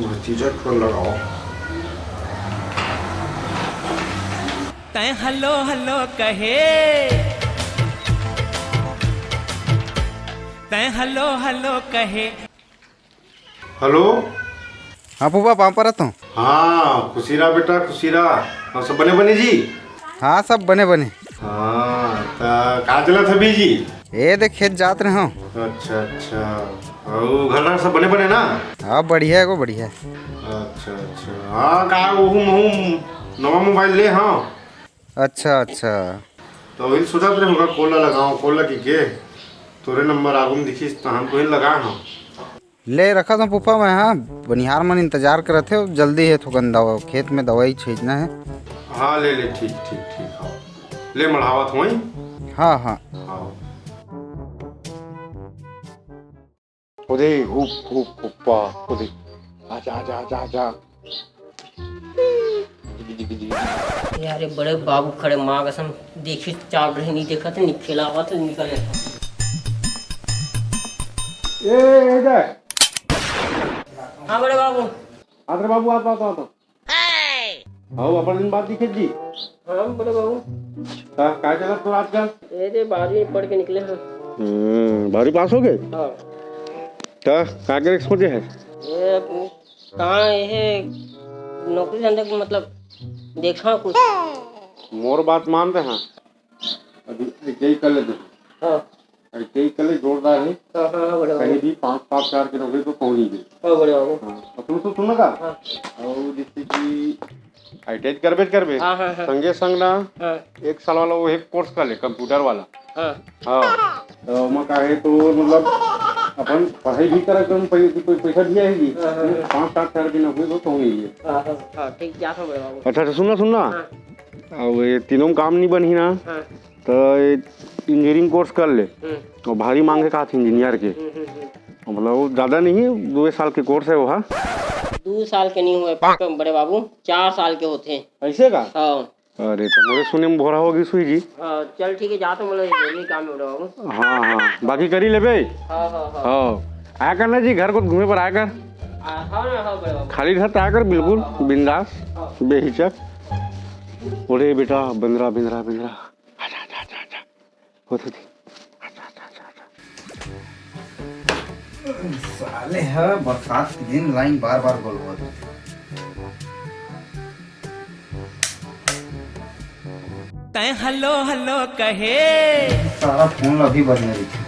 भतीजा को लगाओ। तै हलो हलो कहे, तै हलो हलो कहे। हेलो। हाँ फूफा पाँव पर रहता हूँ। हाँ खुशी रहा बेटा, खुशी रहा। और सब बने बने जी? हाँ सब बने बने। हाँ तो कहाँ चला था भी जी? ये देख खेत जात रहे हो। अच्छा अच्छा। और घर सब बने बने ना? हाँ बढ़िया है, को बढ़िया है। अच्छा अच्छा। हाँ कहा नवा मोबाइल ले। हाँ अच्छा अच्छा। तो वही सोचा तो होगा कॉल लगाऊं, कॉल लगी के तोरे नंबर आगू में दिखी तो हम तो लगा। हाँ ले रखा था फूफा मैं। हाँ बनिहार मन इंतजार कर रहे थे, जल्दी है थोकन दवा खेत में दवाई छींचना है। हाँ ले ले, ठीक ठीक ठीक। हाँ ले मढ़ावत वहीं। हाँ हाँ। हाँ खुदे हुप हुप हुप्पा खुदे। आजा आजा आजा आजा। यार बड़े बाबू खड़े माँ कसम देखी चाप रहे नहीं देखा तो निकला हुआ तो निकले। ए इधर। हाँ बड़े बाबू। आदर बाबू आता आता आता। आओ अपन दिन बाद दिखे जी। हाँ बड़े बाबू। क्या चला तो आजकल? ये बारहवीं पढ़ के निकले हैं। 12वीं पास हो गए? हाँ। क्या करे सोचे है? ये कहाँ ये नौकरी धंधे को मतलब देखा कुछ। मोर बात मानते हैं। अभी यही कर लेते। हाँ यही कर ले, जोरदार है। हाँ हाँ बड़े कहीं बाबू। भी 5-7 की नौकरी तो पहुंच ही गई। हाँ बड़े बाबू। हाँ तुम तो सुनोगा। हाँ और जैसे कि आईटीआई करबे हाँ हाँ हाँ संगे संग ना हाँ 1 साल वाला वो एक कोर्स कर ले कंप्यूटर वाला। हाँ हाँ तो मैं कहे तो मतलब अपन पढ़ाई भी करे तो पैसा दिया है जी। 5-7 की नौकरी तो पहुंच ही है। हाँ हाँ हाँ ठीक क्या था बड़े बाबू। अच्छा तो सुनना हाँ अब ये तीनों में काम नहीं बनी ना हाँ तो इंजीनियरिंग कोर्स कर ले। और भारी मांगे कहा थी इंजीनियर के, मतलब ज़्यादा नहीं है, 2 साल के कोर्स है वो। हाँ 2 साल के नहीं हुए बड़े बाबू, 4 साल के होते हैं। ऐसे का? हाँ अरे तो मोरे सुने में भोरा होगी सुई जी। हाँ चल ठीक है जा तो मतलब जरूरी काम है बड़े बाबू। हाँ हाँ बाकी करी ले बे। हाँ हाँ हाँ हाँ आया कर ना जी, घर को घूमे पर आया कर। हाँ ना हाँ बड़े बाबू। खाली घर आया कर, बिल्कुल बिंदास बेहिचक। बोले बेटा बंदरा बिंदरा बिंदरा आजा आजा आजा आजा होती थी। आजा आजा आजा आजा। साले है बरसात के दिन लाइन बार बार गोल हुआ। तै हलो हलो कहे, सारा फोन अभी बजने रही थी।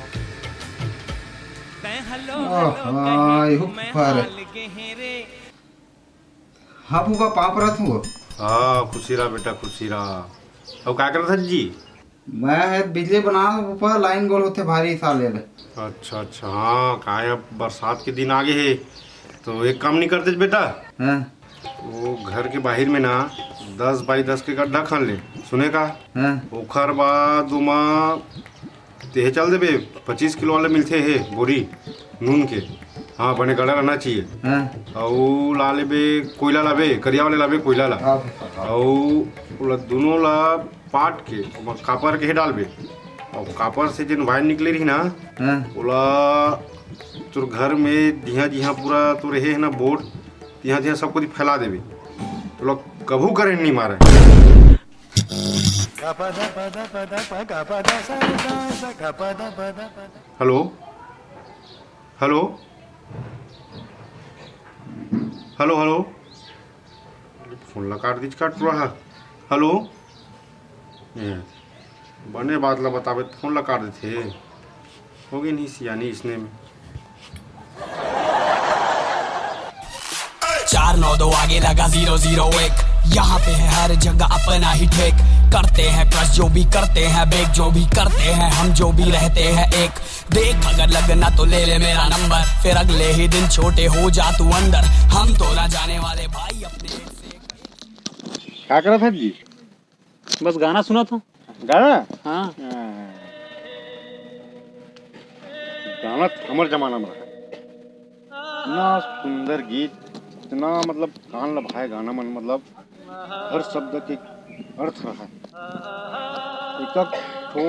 तै हलो ओह, हलो हाय, कहे हुप मैं पर। हाल गहरे। हाँ फूफा पाँव पर रहता हूँ। हाँ खुशी रहा बेटा, खुशी रहा। अब क्या कर रहा था जी? मैं बिजली बना फूफा, लाइन गोल होते भारी साले। अच्छा अच्छा। हाँ कहा अब बरसात के दिन आगे है तो एक काम नहीं करते बेटा, हाँ वो घर के बाहर में ना 10x10 के गड्ढा खान ले। सुने का? हाँ ओखर बाद उमा ते चल देबे 25 किलो वाले मिलते है बोरी नून के। हाँ बने गड़ा रहना चाहिए। हाँ और ला लेबे कोयला लाबे, करिया वाले लाबे कोयला ला। हाँ और दोनों ला पाट के कापर के डालबे। और कापर से जो वायर निकले रही ना हाँ ओला तोर घर में जिहाँ जिहाँ पूरा तो रहे है ना बोर्ड, तिहाँ तिहाँ सबको फैला देबे तो लोग कभू करेंट नहीं मारे। Hello hello hello hello phone ला काट दीज काट रहा। हेलो बने बात ला बतावे तो फोन ला काट देते होगी नहीं सियानी इसने में। 4-9-2 आगे लगा 0-0-1, यहाँ पे है हर जगह अपना ही ठेक। करते हैं क्रश जो भी करते हैं बेक, जो भी करते हैं हम जो भी रहते हैं एक। देख अगर लगना तो ले ले मेरा नंबर, फिर अगले ही दिन छोटे हो जा तू अंदर। हम तो ना जाने वाले भाई अपने से। क्या कर रहा था जी? बस गाना सुना था। गाना? हाँ गाना हमर जमाना में रहा। इतना सुंदर गीत, इतना मतलब कान लभाए गाना मन, मतलब हर शब्द के अर्थ रहा। एक एक ठो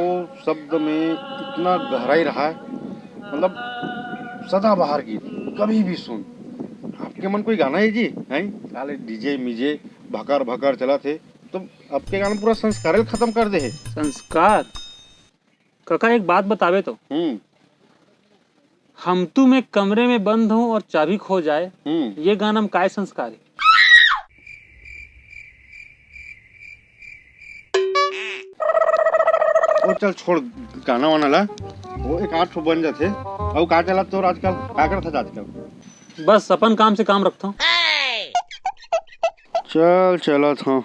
शब्द में इतना गहराई रहा है, मतलब सदाबहार गीत कभी भी सुन। आप के मन कोई गाना है जी हैं साले डीजे मीजे भकर भकर चला थे तो अब के गाना पूरा संस्कार खत्म कर दे है। संस्कार काका एक बात बतावे तो हम्म हम तुम एक कमरे में बंद हो और चाबी खो जाए ये गाना में काय संस्कार है। वो चल छोड़ गाना वाना ला वो एक 8 बन जाते अब का चला तो आजकल क्या करता था आजकल बस अपन काम से काम रखता हूँ। चल चला था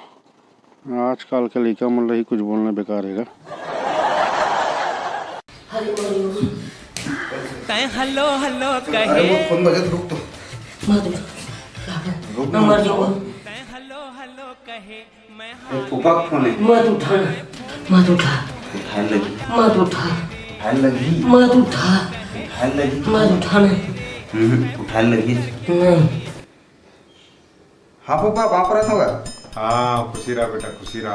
आजकल के लड़का मतलब ही कुछ बोलना बेकार है। तै हलो हलो कहे फोन बजे रुक तो मर जाओ। तै हलो हलो कहे मैं फूफा का फोन है। मत उठाना, मत उठा, उठाने लगी मत उठा, उठाने लगी मत उठा, उठाने लगी मत उठाना। उठाने लगी। नहीं हाँ फूफा वहाँ पर होगा। हाँ खुशी रहा बेटा खुशी रहा।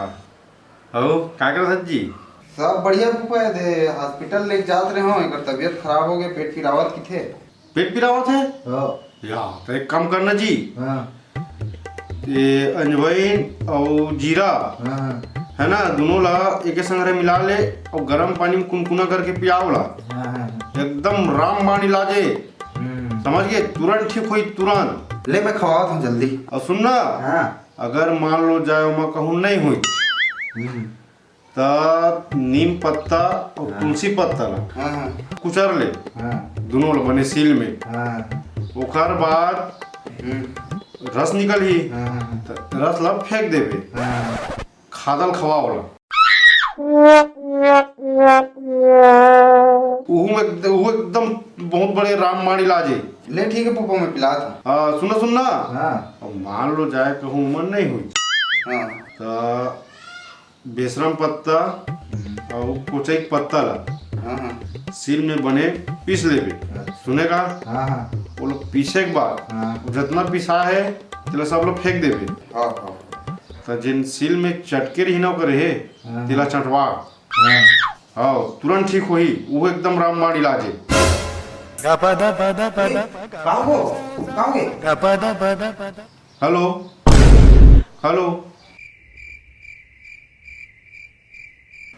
हो क्या कर रहा जी? सब बढ़िया फूफा है दे हॉस्पिटल लेके जात रहे हो एक तबीयत खराब हो गई पेट की रावत की थे। पेट पिरावत है हाँ या तो एक काम करना जी हाँ ये अजवाइन और जीरा हाँ है ना दोनों ला एक संग मिला ले और गर्म पानी में कुनकुना करके पियाओ ला हाँ एकदम रामबाण इलाज है समझ गए तुरंत ठीक हुई तुरंत। ले मैं खवाता हूँ जल्दी। और सुनना हाँ अगर मान लो जाए मैं कहूँ नहीं हुई तो नीम पत्ता और तुलसी पत्ता ला हाँ कुचर ले हाँ दोनों ला बने सील में हाँ ओकर बाद रस निकल ही हाँ तो रस ला फेंक देवे हाँ खादल खवाओ ला वो एकदम बहुत बड़े रामबाण इलाज है। ले ठीक है फूफा मैं पिला था। सुना सुनना हाँ अब मान लो जाए कहूँ मन नहीं हुई हाँ तो बेशरम पत्ता और कोचई के पत्ता ला हाँ हाँ सील में बने पीस लेवे सुनेगा हाँ हाँ वो लोग पीसे के बाद हाँ वो जितना पिसा है तिला सब लोग फेंक देवे हाँ हाँ तो जिन सील में चटके रही ना करे है हाँ। तिला चटवा हाँ हाँ तुरंत ठीक हुई वो एकदम रामबाण इलाज है। कहाँ हो कहाँ गए? हेलो हेलो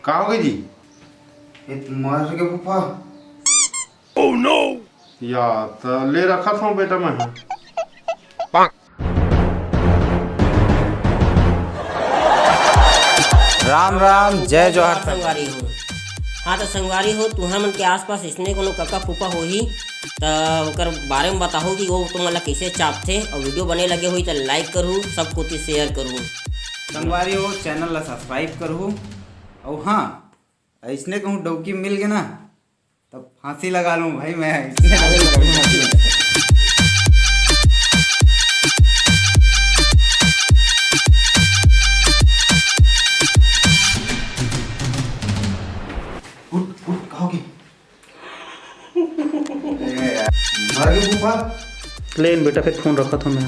कहाँ हो गई जी? ये मर गए फूफा। या तो ले रखा था बेटा मैं। राम राम जय जोहर। संगवारी हो। हाँ तो संगवारी हो तुहर मन के आसपास इसने कोनो कक्का फूफा हो ही तो ओकर बारे में बताहो कि वो तुम ला कैसे चापथे और वीडियो बने लगे हुई तो लाइक करूँ सब कोती शेयर करूँ संगवारी हो चैनल ला सब्सक्राइब करूँ और हाँ ऐसने कहूँ डौकी मिल गए ना तब फांसी लगा लूँ भाई मैं कहोगे मर गए फूफा। ले बेटा फिर फोन रखा था मैं।